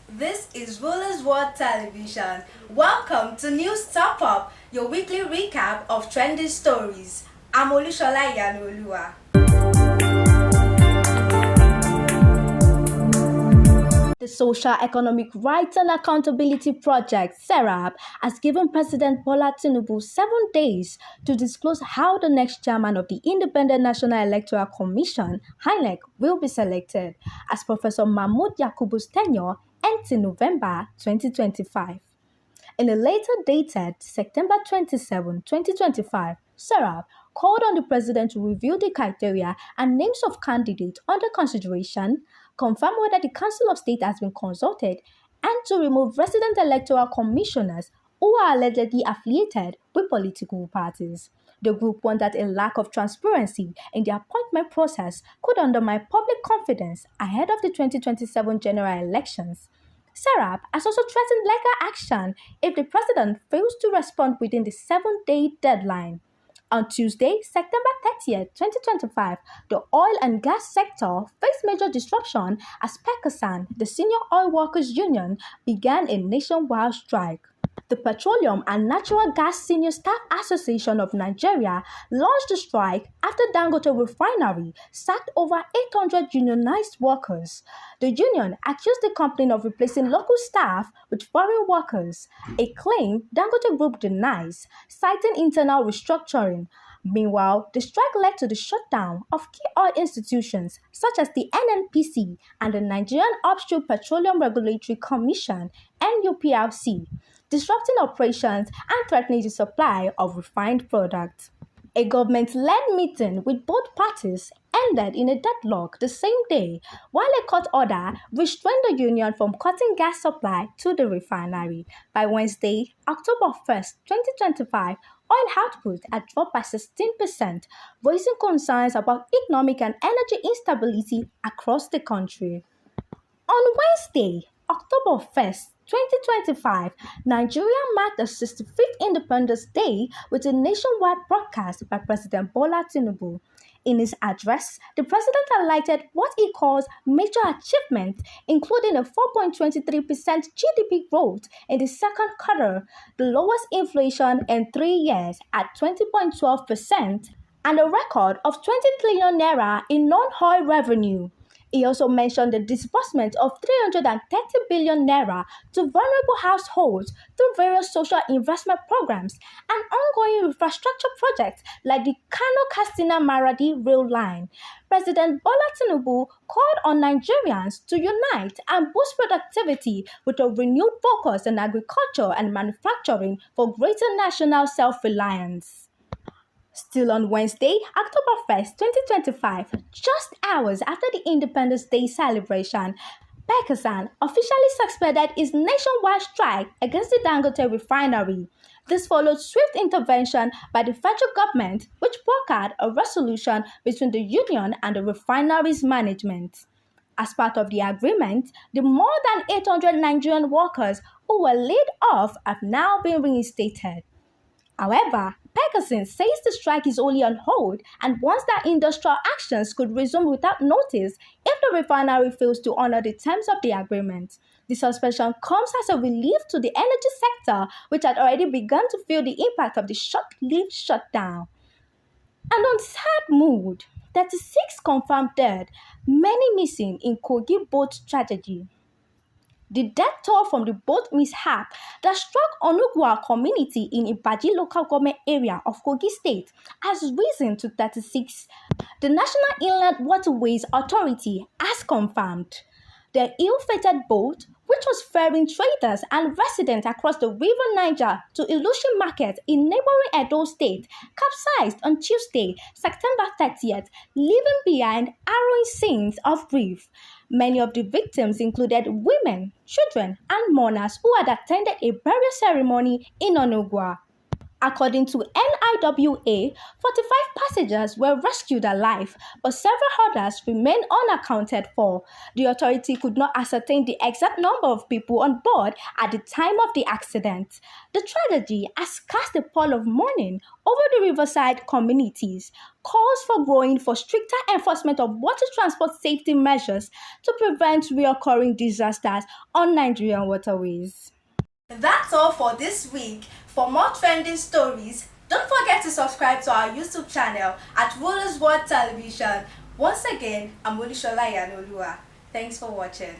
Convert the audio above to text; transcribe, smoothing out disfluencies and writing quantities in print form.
This is Rulers World Television. Welcome to News Top Up, your weekly recap of trending stories. I'm Olusola IyanuOluwa. The Socio-Economic Rights and Accountability Project, SERAP, has given President Bola Tinubu 7 days to disclose how the next chairman of the Independent National Electoral Commission, INEC, will be selected, as Professor Mahmood Yakubu's tenure ends in November 2025. In a later dated September 27, 2025, SERAP called on the President to review the criteria and names of candidates under consideration, confirm whether the Council of State has been consulted, and to remove resident electoral commissioners who are allegedly affiliated with political parties. The group warned that a lack of transparency in the appointment process could undermine public confidence ahead of the 2027 general elections. SERAP has also threatened legal action if the president fails to respond within the 7-day deadline. On Tuesday, September 30th, 2025, the oil and gas sector faced major disruption as PENGASSAN, the Senior Oil Workers Union, began a nationwide strike. The Petroleum and Natural Gas Senior Staff Association of Nigeria launched the strike after Dangote Refinery sacked over 800 unionized workers. The union accused the company of replacing local staff with foreign workers, a claim Dangote Group denies, citing internal restructuring. Meanwhile, the strike led to the shutdown of key oil institutions such as the NNPC and the Nigerian Upstream Petroleum Regulatory Commission (NUPRC), disrupting operations and threatening the supply of refined products. A government-led meeting with both parties ended in a deadlock the same day, while a court order restrained the union from cutting gas supply to the refinery. By Wednesday, October 1st, 2025, oil output had dropped by 16%, raising concerns about economic and energy instability across the country. On Wednesday, October 1st, 2025, Nigeria marked the 65th Independence Day with a nationwide broadcast by President Bola Tinubu. In his address, the president highlighted what he calls major achievements, including a 4.23% GDP growth in the second quarter, the lowest inflation in 3 years at 20.12%, and a record of 20 trillion naira in non-oil revenue. He also mentioned the disbursement of 330 billion naira to vulnerable households through various social investment programs and ongoing infrastructure projects like the Kano-Katsina-Maradi rail line. President Bola Tinubu called on Nigerians to unite and boost productivity with a renewed focus on agriculture and manufacturing for greater national self-reliance. Still on Wednesday, October 1st, 2025, just hours after the Independence Day celebration, PENGASSAN officially suspended its nationwide strike against the Dangote Refinery. This followed swift intervention by the federal government, which brokered a resolution between the union and the refinery's management. As part of the agreement, the more than 800 Nigerian workers who were laid off have now been reinstated. However, PENGASSAN says the strike is only on hold and wants that industrial actions could resume without notice if the refinery fails to honor the terms of the agreement. The suspension comes as a relief to the energy sector, which had already begun to feel the impact of the short-lived shutdown. And on sad mood, 36 confirmed dead, many missing in Kogi boat tragedy. The death toll from the boat mishap that struck Onugwa community in Ibaji local government area of Kogi State has risen to 36. The National Inland Waterways Authority has confirmed the ill-fated boat, which was ferrying traders and residents across the River Niger to Ilushin Market in neighboring Edo State, capsized on Tuesday, September 30th, leaving behind harrowing scenes of grief. Many of the victims included women, children, and mourners who had attended a burial ceremony in Onugwa. According to NIWA, 45 passengers were rescued alive, but several others remain unaccounted for. The authority could not ascertain the exact number of people on board at the time of the accident. The tragedy has cast a pall of mourning over the riverside communities. Calls for growing for stricter enforcement of water transport safety measures to prevent recurring disasters on Nigerian waterways. That's all for this week. For more trending stories, don't forget to subscribe to our YouTube channel at Rulers World Television. Once again, I'm Olusola IyanuOluwa. Thanks for watching.